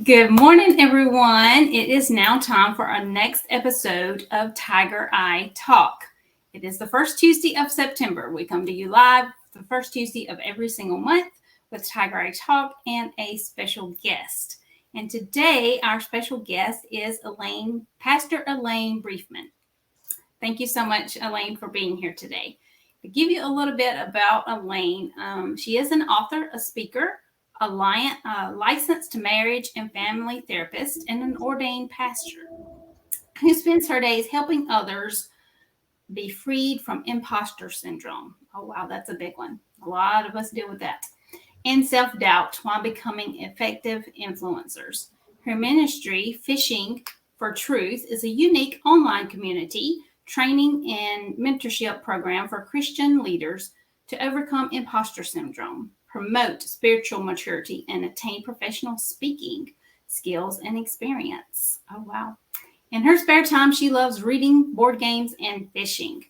Good morning, everyone. It is now time for our next episode of Tiger Eye Talk. It is the first Tuesday of September. We come to you live the first Tuesday of every single month with Tiger Eye Talk and a special guest. And today, our special guest is Elaine, Pastor Elaine Briefman. Thank you so much, Elaine, for being here today. To give you a little bit about Elaine, she is an author, a speaker, a licensed marriage and family therapist, and an ordained pastor who spends her days helping others be freed from imposter syndrome. Oh, wow, that's a big one. A lot of us deal with that. And self-doubt while becoming effective influencers. Her ministry, Fishing for Truth, is a unique online community, training, and mentorship program for Christian leaders to overcome imposter syndrome, promote spiritual maturity, and attain professional speaking skills and experience. Oh, wow. In her spare time, she loves reading, board games, and fishing.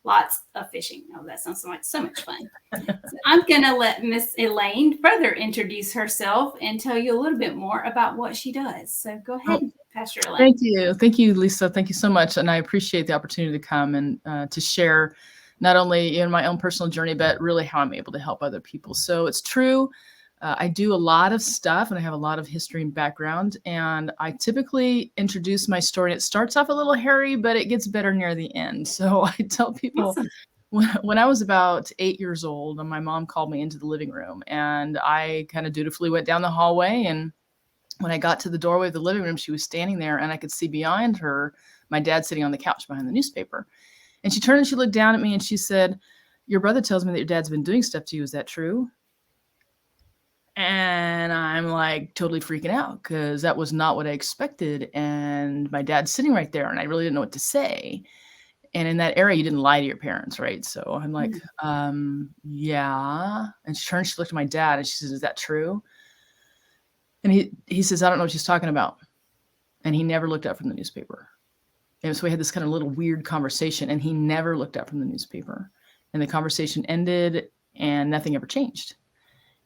Lots of fishing. Oh, that sounds like so much fun. So I'm going to let Miss Elaine further introduce herself and tell you a little bit more about what she does. So go ahead, Pastor Elaine. Thank you. Thank you, Lisa. Thank you so much. And I appreciate the opportunity to come and to share not only in my own personal journey, but really how I'm able to help other people. So it's true. I do a lot of stuff and I have a lot of history and background. And I typically introduce my story. It starts off a little hairy, but it gets better near the end. So I tell people when I was about 8 years old, my mom called me into the living room and I kind of dutifully went down the hallway. And when I got to the doorway of the living room, she was standing there and I could see behind her, my dad sitting on the couch behind the newspaper. And she turned and she looked down at me and she said, "Your brother tells me that your dad's been doing stuff to you. Is that true?" And I'm like totally freaking out because that was not what I expected. And my dad's sitting right there and I really didn't know what to say. And in that era, you didn't lie to your parents, right? So I'm like, yeah. And she turned, she looked at my dad and she says, "Is that true?" And he says, "I don't know what she's talking about." And he never looked up from the newspaper. And so we had this kind of little weird conversation and he never looked up from the newspaper. And the conversation ended and nothing ever changed.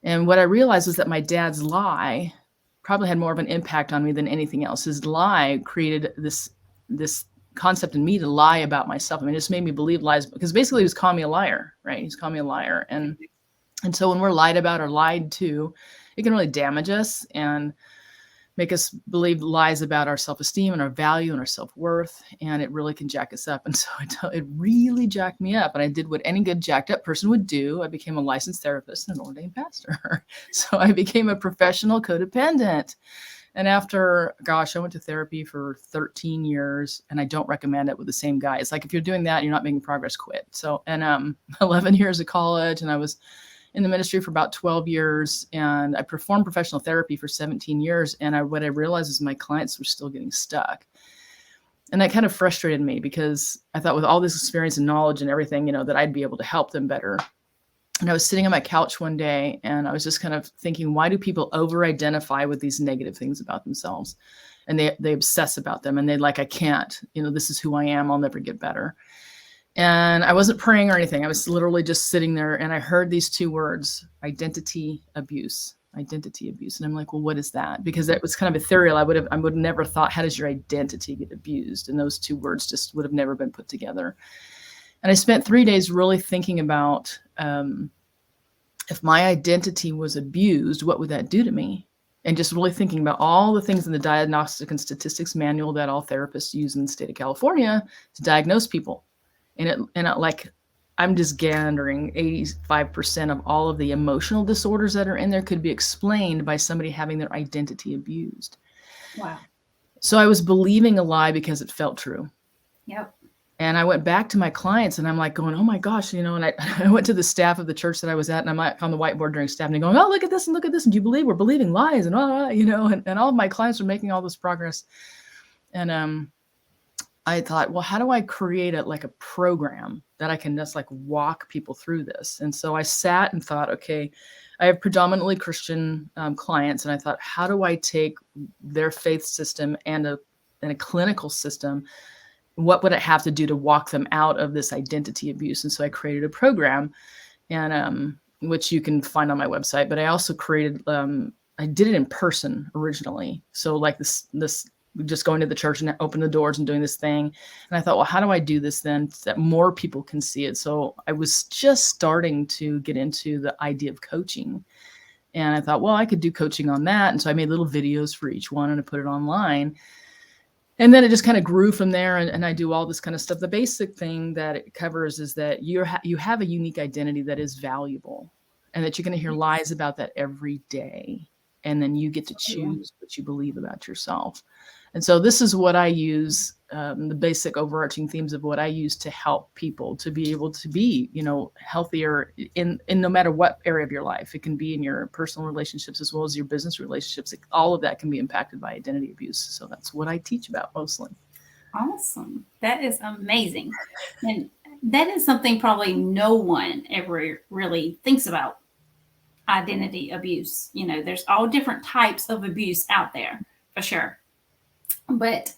And what I realized was that my dad's lie probably had more of an impact on me than anything else. His lie created this concept in me to lie about myself. I mean, it just made me believe lies because basically he was calling me a liar, right? He's calling me a liar. And so when we're lied about or lied to, it can really damage us and make us believe lies about our self-esteem and our value and our self-worth. And it really can jack us up. And so it really jacked me up. And I did what any good jacked up person would do. I became a licensed therapist and an ordained pastor. So I became a professional codependent. And after, I went to therapy for 13 years and I don't recommend it with the same guy. It's like, if you're doing that, you're not making progress, quit. So, and 11 years of college and I was in the ministry for about 12 years and I performed professional therapy for 17 years. And what I realized is my clients were still getting stuck. And that kind of frustrated me because I thought with all this experience and knowledge and everything, that I'd be able to help them better. And I was sitting on my couch one day and I was just kind of thinking, why do people over-identify with these negative things about themselves? And they obsess about them and they're like, I can't, this is who I am. I'll never get better. And I wasn't praying or anything. I was literally just sitting there and I heard these two words, identity abuse. And I'm like, well, what is that? Because it was kind of ethereal. I would have never thought, how does your identity get abused? And those two words just would have never been put together. And I spent 3 days really thinking about if my identity was abused, what would that do to me? And just really thinking about all the things in the Diagnostic and Statistics Manual that all therapists use in the state of California to diagnose people. And I'm just gathering 85% of all of the emotional disorders that are in there could be explained by somebody having their identity abused. Wow. So I was believing a lie because it felt true. Yep. And I went back to my clients and I'm like going, oh my gosh, and I went to the staff of the church that I was at and I'm like on the whiteboard during staff and going, oh, look at this and look at this. And do you believe we're believing lies? And, and all of my clients are making all this progress. And, I thought, well, how do I create a program that I can just walk people through this? And so I sat and thought, okay, I have predominantly Christian clients. And I thought, how do I take their faith system and a clinical system? What would it have to do to walk them out of this identity abuse? And so I created a program and which you can find on my website, but I also created did it in person originally. So like this just going to the church and open the doors and doing this thing. And I thought, well, how do I do this then so that more people can see it? So I was just starting to get into the idea of coaching. And I thought, well, I could do coaching on that. And so I made little videos for each one and I put it online. And then it just kind of grew from there. And I do all this kind of stuff. The basic thing that it covers is that you have a unique identity that is valuable and that you're going to hear lies about that every day. And then you get to choose what you believe about yourself. And so this is what I use, the basic overarching themes of what I use to help people to be able to be, healthier in no matter what area of your life. It can be in your personal relationships as well as your business relationships. All of that can be impacted by identity abuse. So that's what I teach about mostly. Awesome. That is amazing. And that is something probably no one ever really thinks about. Identity abuse. There's all different types of abuse out there for sure. But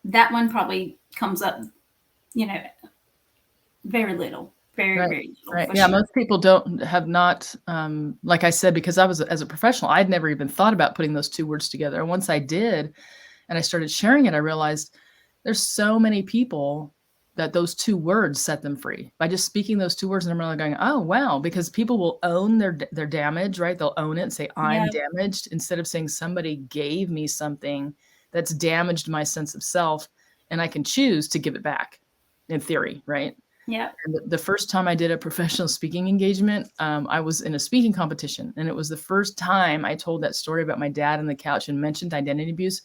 that one probably comes up, very little, very little. Right. Yeah. Sure. Most people have not, like I said, because as a professional, I'd never even thought about putting those two words together. And once I did, and I started sharing it, I realized there's so many people that those two words set them free by just speaking those two words. And I'm really going, oh, wow, because people will own their damage, right? They'll own it and say, I'm damaged, instead of saying somebody gave me something that's damaged my sense of self, and I can choose to give it back in theory, right? Yeah. And the first time I did a professional speaking engagement, I was in a speaking competition. And it was the first time I told that story about my dad on the couch and mentioned identity abuse.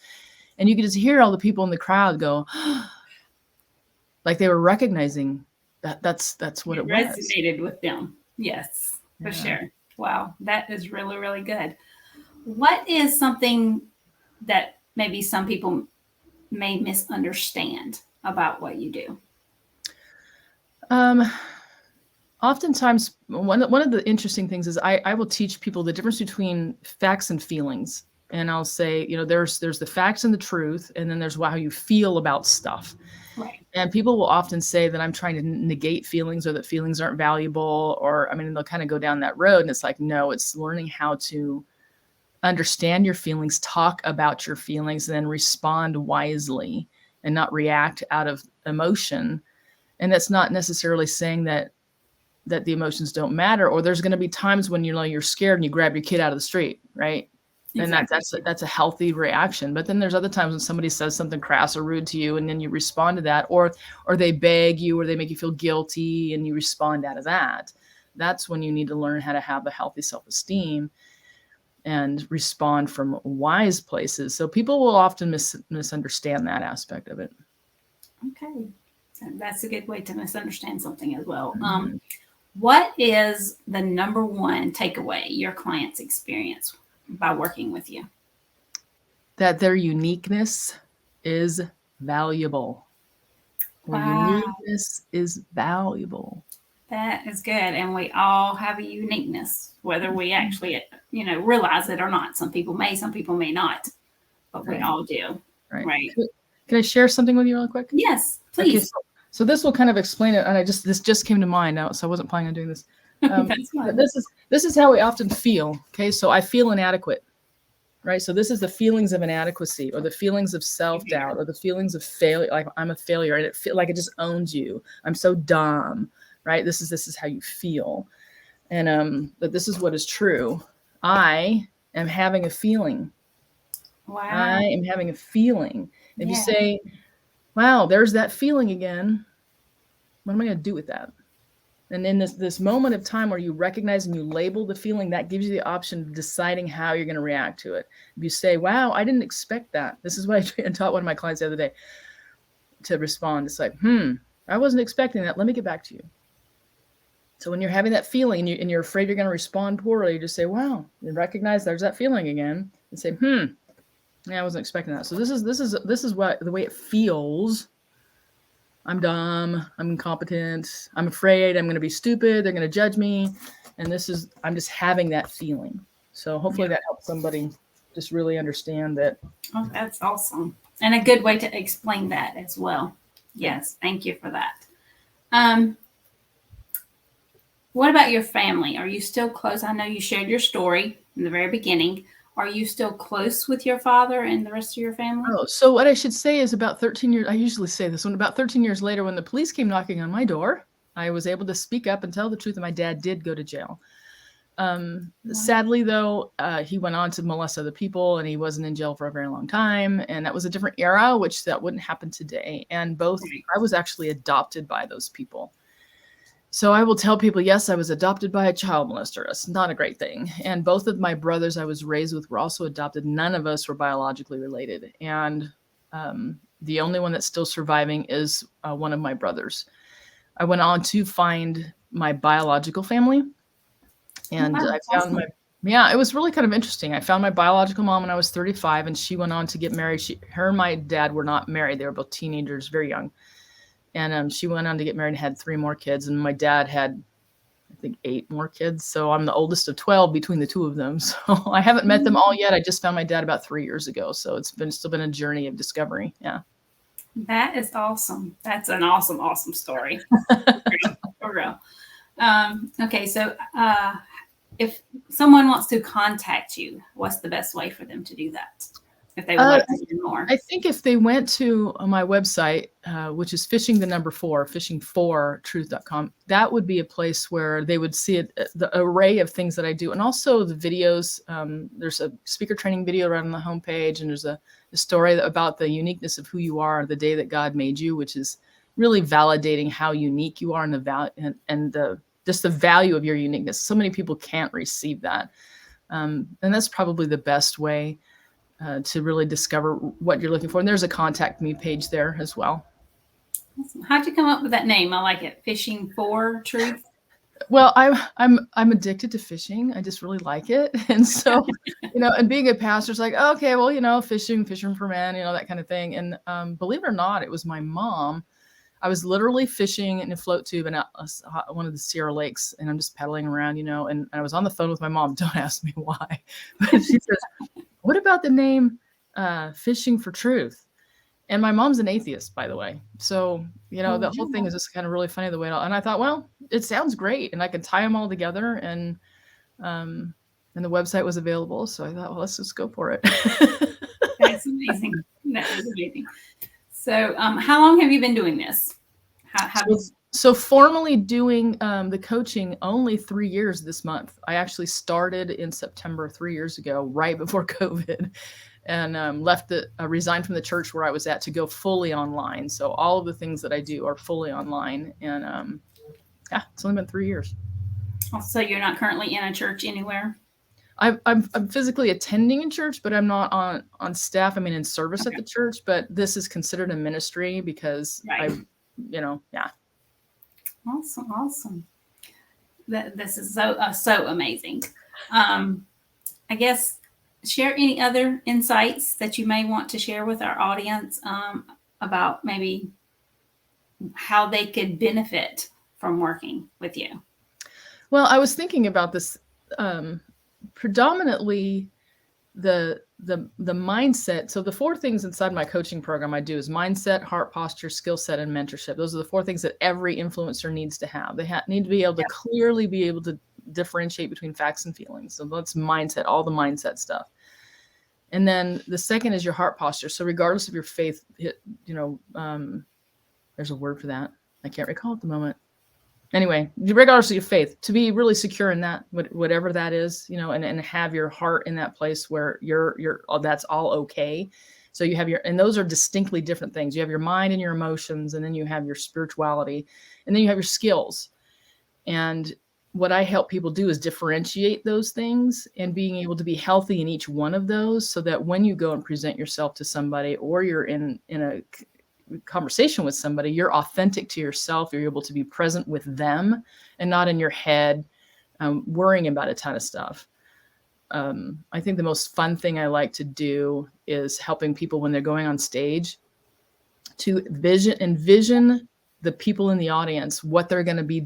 And you could just hear all the people in the crowd go, like they were recognizing that's what it was. Resonated with them. Yes, for sure. Wow. That is really, really good. What is something that maybe some people may misunderstand about what you do? Oftentimes, one of the interesting things is I will teach people the difference between facts and feelings. And I'll say, there's the facts and the truth, and then there's how you feel about stuff. Right. And people will often say that I'm trying to negate feelings or that feelings aren't valuable, or, they'll kind of go down that road. And it's like, no, it's learning how to understand your feelings, talk about your feelings, and then respond wisely and not react out of emotion. And that's not necessarily saying that the emotions don't matter, or there's going to be times when you're scared and you grab your kid out of the street, right? Exactly. And that's a healthy reaction. But then there's other times when somebody says something crass or rude to you, and then you respond to that, or they beg you, or they make you feel guilty, and you respond out of that. That's when you need to learn how to have a healthy self-esteem and respond from wise places. So people will often misunderstand that aspect of it. Okay. So that's a good way to misunderstand something as well. Mm-hmm. What is the number one takeaway your clients experience by working with you? That their uniqueness is valuable. Wow. Uniqueness is valuable. That is good. And we all have a uniqueness, whether we actually, realize it or not. Some people may not, but we all do. Right. Can I share something with you real quick? Yes, please. Okay, so this will kind of explain it. And this just came to mind now, so I wasn't planning on doing this. But this is how we often feel. Okay. So I feel inadequate, right? So this is the feelings of inadequacy, or the feelings of self-doubt, or the feelings of failure. Like I'm a failure, and it feels like it just owns you. I'm so dumb, right? This is how you feel. And, but this is what is true. I am having a feeling. Wow. I am having a feeling. If you say, wow, there's that feeling again, what am I going to do with that? And in this moment of time where you recognize and you label the feeling, that gives you the option of deciding how you're going to react to it. If you say, wow, I didn't expect that. This is what I taught one of my clients the other day to respond. It's like, I wasn't expecting that. Let me get back to you. So when you're having that feeling and you're afraid you're going to respond poorly, you just say, wow, you recognize there's that feeling again, and say, I wasn't expecting that. So this is what the way it feels. I'm dumb. I'm incompetent. I'm afraid I'm going to be stupid. They're going to judge me. And I'm just having that feeling. So hopefully that helps somebody just really understand that. Oh, that's awesome. And a good way to explain that as well. Yes. Thank you for that. What about your family? Are you still close? I know you shared your story in the very beginning. Are you still close with your father and the rest of your family? Oh, so what I should say is about 13 years, I usually say this one, about 13 years later, when the police came knocking on my door, I was able to speak up and tell the truth that my dad did go to jail. Sadly, though, he went on to molest other people, and he wasn't in jail for a very long time. And that was a different era, which that wouldn't happen today. And I was actually adopted by those people. So I will tell people, yes, I was adopted by a child molester. It's not a great thing. And both of my brothers I was raised with were also adopted. None of us were biologically related. And the only one that's still surviving is one of my brothers. I went on to find my biological family. And Wow, I found awesome. it was really kind of interesting. I found my biological mom when I was 35, and she went on to get married. Her and my dad were not married. They were both teenagers, very young. And she went on to get married and had 3 more kids. And my dad had, I think, 8 more kids. So I'm the oldest of 12 between the 2 of them. So I haven't met them all yet. I just found my dad about 3 years ago. So it's still been a journey of discovery. Yeah. That is awesome. That's an awesome, awesome story. For real. Okay, so if someone wants to contact you, what's the best way for them to do that? If they would like to hear more. I think if they went to my website, which is fishing4truth.com, that would be a place where they would see the array of things that I do. And also the videos. There's a speaker training video right on the homepage, and there's a story about the uniqueness of who you are the day that God made you, which is really validating how unique you are and the value and just the value of your uniqueness. So many people can't receive that. And that's probably the best way to really discover what you're looking for. And there's a contact me page there as well. Awesome. How'd you come up with that name? I like it. Fishing for Truth. Well, I'm addicted to fishing. I just really like it. And so, and being a pastor is like, okay, well, fishing for men, that kind of thing. And believe it or not, it was my mom. I was literally fishing in a float tube in one of the Sierra Lakes, and I'm just pedaling around, and I was on the phone with my mom. Don't ask me why. But she says, what about the name Fishing for Truth? And my mom's an atheist, by the way. So, the whole thing is just kind of really funny the way and I thought, well, it sounds great. And I can tie them all together. And the website was available. So I thought, well, let's just go for it. That's amazing. That is amazing. So how long have you been doing this? So formally doing the coaching only 3 years this month. I actually started in September 3 years ago, right before COVID, and resigned from the church where I was at to go fully online. So all of the things that I do are fully online. And it's only been 3 years. So you're not currently in a church anywhere? I'm physically attending in church, but I'm not on staff. I mean, in service at the church, but this is considered a ministry because Awesome. This is so amazing. I guess share any other insights that you may want to share with our audience about maybe how they could benefit from working with you. Well, I was thinking about this predominantly the mindset. So the 4 things inside my coaching program I do is mindset, heart posture, skill set, and mentorship. Those are the 4 things that every influencer needs to have. They need to be able to clearly be able to differentiate between facts and feelings. So that's mindset, all the mindset stuff. And then the second is your heart posture. So regardless of your faith, there's a word for that. I can't recall at the moment. Anyway, regardless of your faith, to be really secure in that, whatever that is, and have your heart in that place where that's all okay. So you have and those are distinctly different things. You have your mind and your emotions, and then you have your spirituality, and then you have your skills. And what I help people do is differentiate those things and being able to be healthy in each one of those, so that when you go and present yourself to somebody, or you're in a conversation with somebody, you're authentic to yourself. You're able to be present with them and not in your head worrying about a ton of stuff. I think the most fun thing I like to do is helping people when they're going on stage to envision the people in the audience, what they're going to be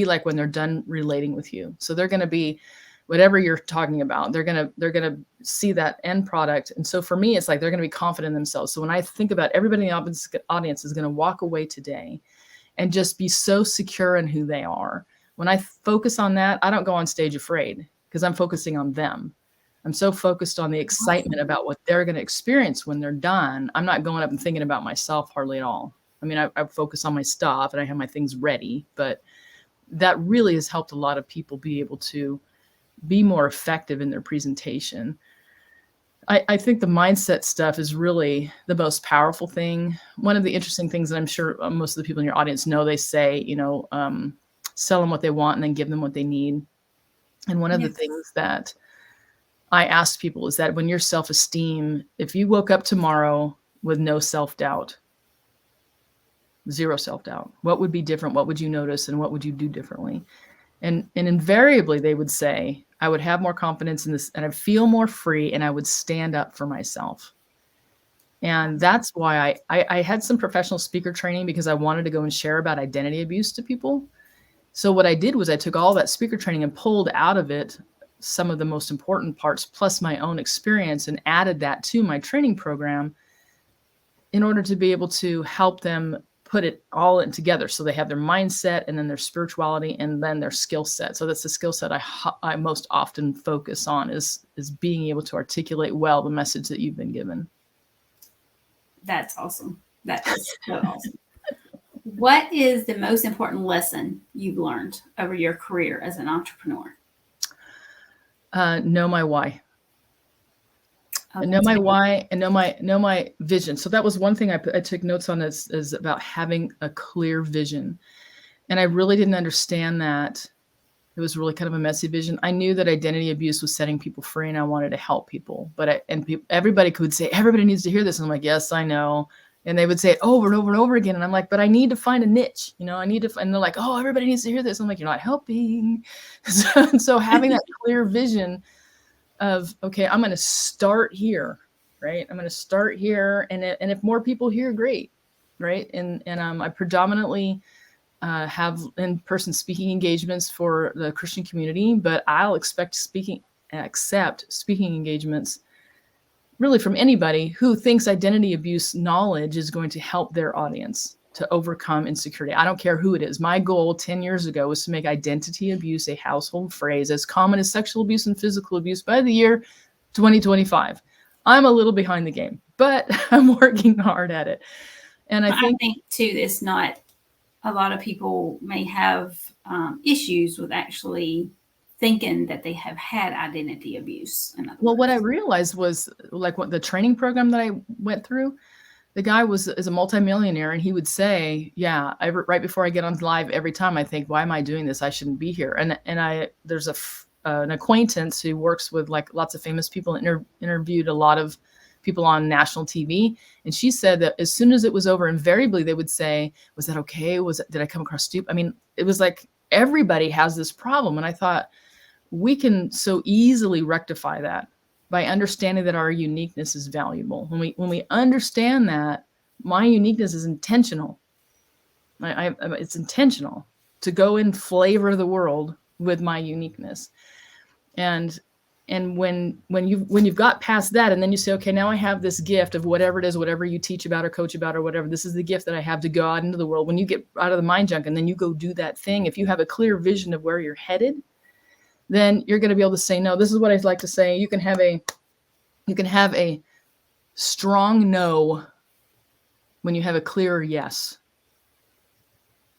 like when they're done relating with you. So they're going to be whatever you're talking about. They're going to see that end product. And so for me, it's like they're going to be confident in themselves. So when I think about everybody in the audience is going to walk away today and just be so secure in who they are. When I focus on that, I don't go on stage afraid because I'm focusing on them. I'm so focused on the excitement about what they're going to experience when they're done. I'm not going up and thinking about myself hardly at all. I mean, I focus on my stuff and I have my things ready, but that really has helped a lot of people be able to be more effective in their presentation. I think the mindset stuff is really the most powerful thing. One of the interesting things that I'm sure most of the people in your audience know, they say, sell them what they want and then give them what they need. And one of the things that I ask people is that when your self-esteem, if you woke up tomorrow with no self-doubt, zero self-doubt, what would be different? What would you notice? And what would you do differently? And invariably they would say, I would have more confidence in this and I'd feel more free and I would stand up for myself. And that's why I had some professional speaker training, because I wanted to go and share about identity abuse to people. So what I did was I took all that speaker training and pulled out of it some of the most important parts, plus my own experience, and added that to my training program in order to be able to help them put it all in together. So they have their mindset and then their spirituality and then their skill set. So that's the skill set I most often focus on is being able to articulate well the message that you've been given. That's awesome. That is so awesome. What is the most important lesson you've learned over your career as an entrepreneur? Know my why. Okay. Know my why and know my vision. So that was one thing I took notes on is about having a clear vision. And I really didn't understand that. It was really kind of a messy vision. I knew that identity abuse was setting people free and I wanted to help people. But everybody could say, everybody needs to hear this. And I'm like, yes, I know. And they would say it over and over and over again. And I'm like, but I need to find a niche, I need to, and they're like, oh, everybody needs to hear this. I'm like, you're not helping. So having that clear vision of, okay, I'm going to start here, right? I'm going to start here. And if more people hear, great. Right. And I predominantly have in-person speaking engagements for the Christian community, but I'll accept speaking engagements really from anybody who thinks identity abuse knowledge is going to help their audience to overcome insecurity. I don't care who it is. My goal 10 years ago was to make identity abuse a household phrase as common as sexual abuse and physical abuse by the year 2025. I'm a little behind the game, but I'm working hard at it. And I think too, it's not, a lot of people may have issues with actually thinking that they have had identity abuse. Well, what I realized was, like, what the training program that I went through, the guy is a multimillionaire, and he would say, yeah, right before I get on live, every time I think, why am I doing this? I shouldn't be here. And there's an acquaintance who works with like lots of famous people and interviewed a lot of people on national TV. And she said that as soon as it was over, invariably they would say, was that okay? Did I come across stupid? I mean, it was like everybody has this problem. And I thought we can so easily rectify that by understanding that our uniqueness is valuable. When we understand that my uniqueness is intentional, it's intentional to go and flavor the world with my uniqueness. And when you've got past that, and then you say, okay, now I have this gift of whatever it is, whatever you teach about or coach about or whatever, this is the gift that I have to go out into the world. When you get out of the mind junk and then you go do that thing, if you have a clear vision of where you're headed, then you're going to be able to say, no, this is what I'd like to say. You can have a strong no when you have a clear yes.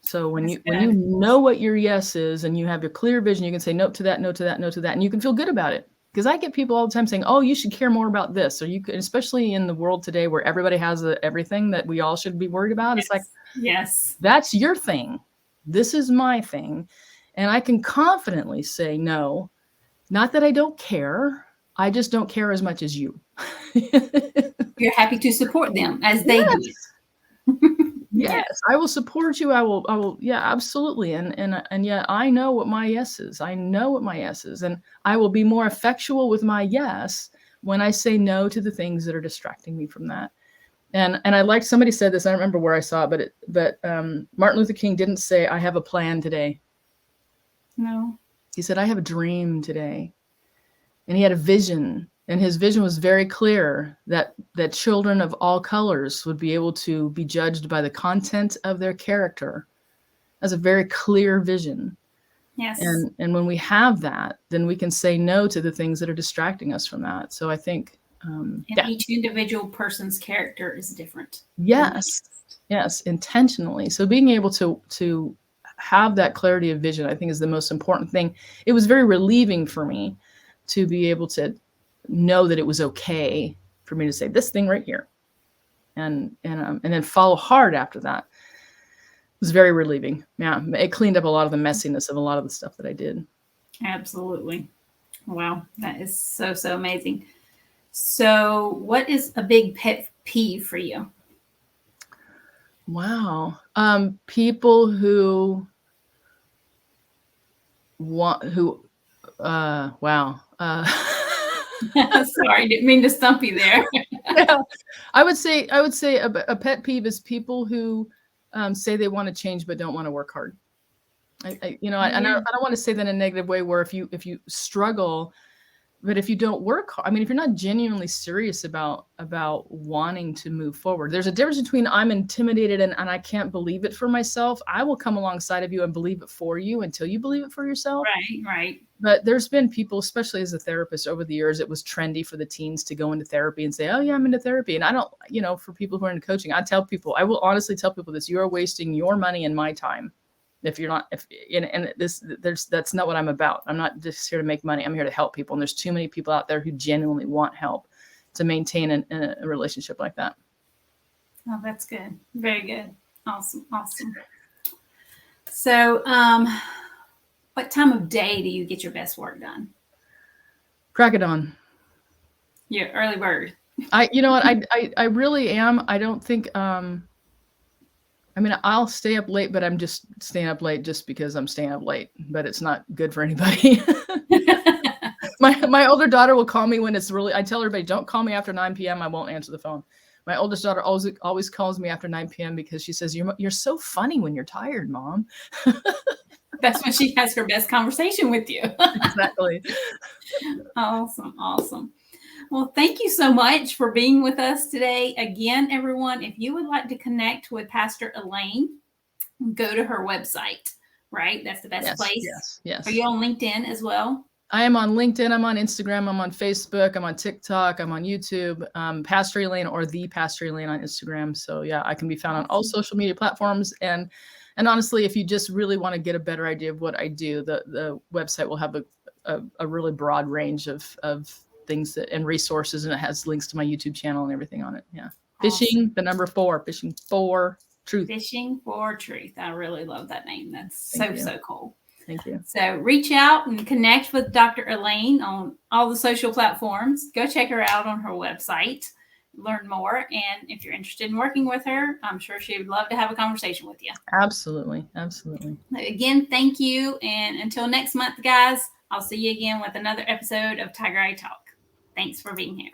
So when you know what your yes is and you have your clear vision, you can say no to that, no to that, no to that, and you can feel good about it. Because I get people all the time saying, oh, you should care more about this. Or you could, especially in the world today where everybody has everything that we all should be worried about. Yes. It's like, yes, that's your thing. This is my thing. And I can confidently say no, not that I don't care. I just don't care as much as you. You're happy to support them as they do. Yes, I will support you. I will. Yeah, absolutely. And yet I know what my yes is. I know what my yes is. And I will be more effectual with my yes when I say no to the things that are distracting me from that. And I like, somebody said this, I don't remember where I saw it, but Martin Luther King didn't say, I have a plan today. No. He said, I have a dream today. And he had a vision. And his vision was very clear that children of all colors would be able to be judged by the content of their character. That's a very clear vision. Yes. And when we have that, then we can say no to the things that are distracting us from that. So I think, And yeah. each individual person's character is different. Yes. Yes. Intentionally. So being able to have that clarity of vision, I think, is the most important thing. It was very relieving for me to be able to know that it was okay for me to say this thing right here, and then follow hard after that. It was very relieving. Yeah, it cleaned up a lot of the messiness of a lot of the stuff that I did. Absolutely. Wow, that is so amazing. So, what is a big pet peeve for you? Wow. People who wow. Sorry, didn't mean to stump you there. Yeah. I would say a pet peeve is people who say they want to change but don't want to work hard. I don't want to say that in a negative way, where if you struggle, but if you don't work hard, I mean, if you're not genuinely serious about wanting to move forward, there's a difference between I'm intimidated and I can't believe it for myself. I will come alongside of you and believe it for you until you believe it for yourself. Right. But there's been people, especially as a therapist over the years, it was trendy for the teens to go into therapy and say, oh yeah, I'm into therapy. And I don't, for people who are into coaching, I will honestly tell people this: you are wasting your money and my time. If you're not, that's not what I'm about. I'm not just here to make money. I'm here to help people. And there's too many people out there who genuinely want help to maintain a relationship like that. Oh, that's good. Very good. Awesome. So, what time of day do you get your best work done? Crack it on. You're early bird. You know what? I really am. I don't think, I mean, I'll stay up late, but I'm just staying up late just because I'm staying up late, but it's not good for anybody. My older daughter will call me when it's really, I tell everybody, don't call me after 9 p.m. I won't answer the phone. My oldest daughter always calls me after 9 p.m. because she says, you're so funny when you're tired, Mom. That's when she has her best conversation with you. Exactly. Awesome. Well, thank you so much for being with us today. Again, everyone, if you would like to connect with Pastor Elaine, go to her website, right? That's the best place. Yes. Are you on LinkedIn as well? I am on LinkedIn. I'm on Instagram. I'm on Facebook. I'm on TikTok. I'm on YouTube. Pastor Elaine, or the Pastor Elaine on Instagram. So yeah, I can be found on all social media platforms. And honestly, if you just really want to get a better idea of what I do, the website will have a really broad range of things and resources, and it has links to my YouTube channel and everything on it. Yeah. Fishing, the number 4, fishing for truth. Fishing for truth. I really love that name. That's so cool. Thank you. So reach out and connect with Dr. Elaine on all the social platforms. Go check her out on her website, learn more. And if you're interested in working with her, I'm sure she would love to have a conversation with you. Absolutely. Again, thank you. And until next month, guys, I'll see you again with another episode of Tiger Eye Talk. Thanks for being here.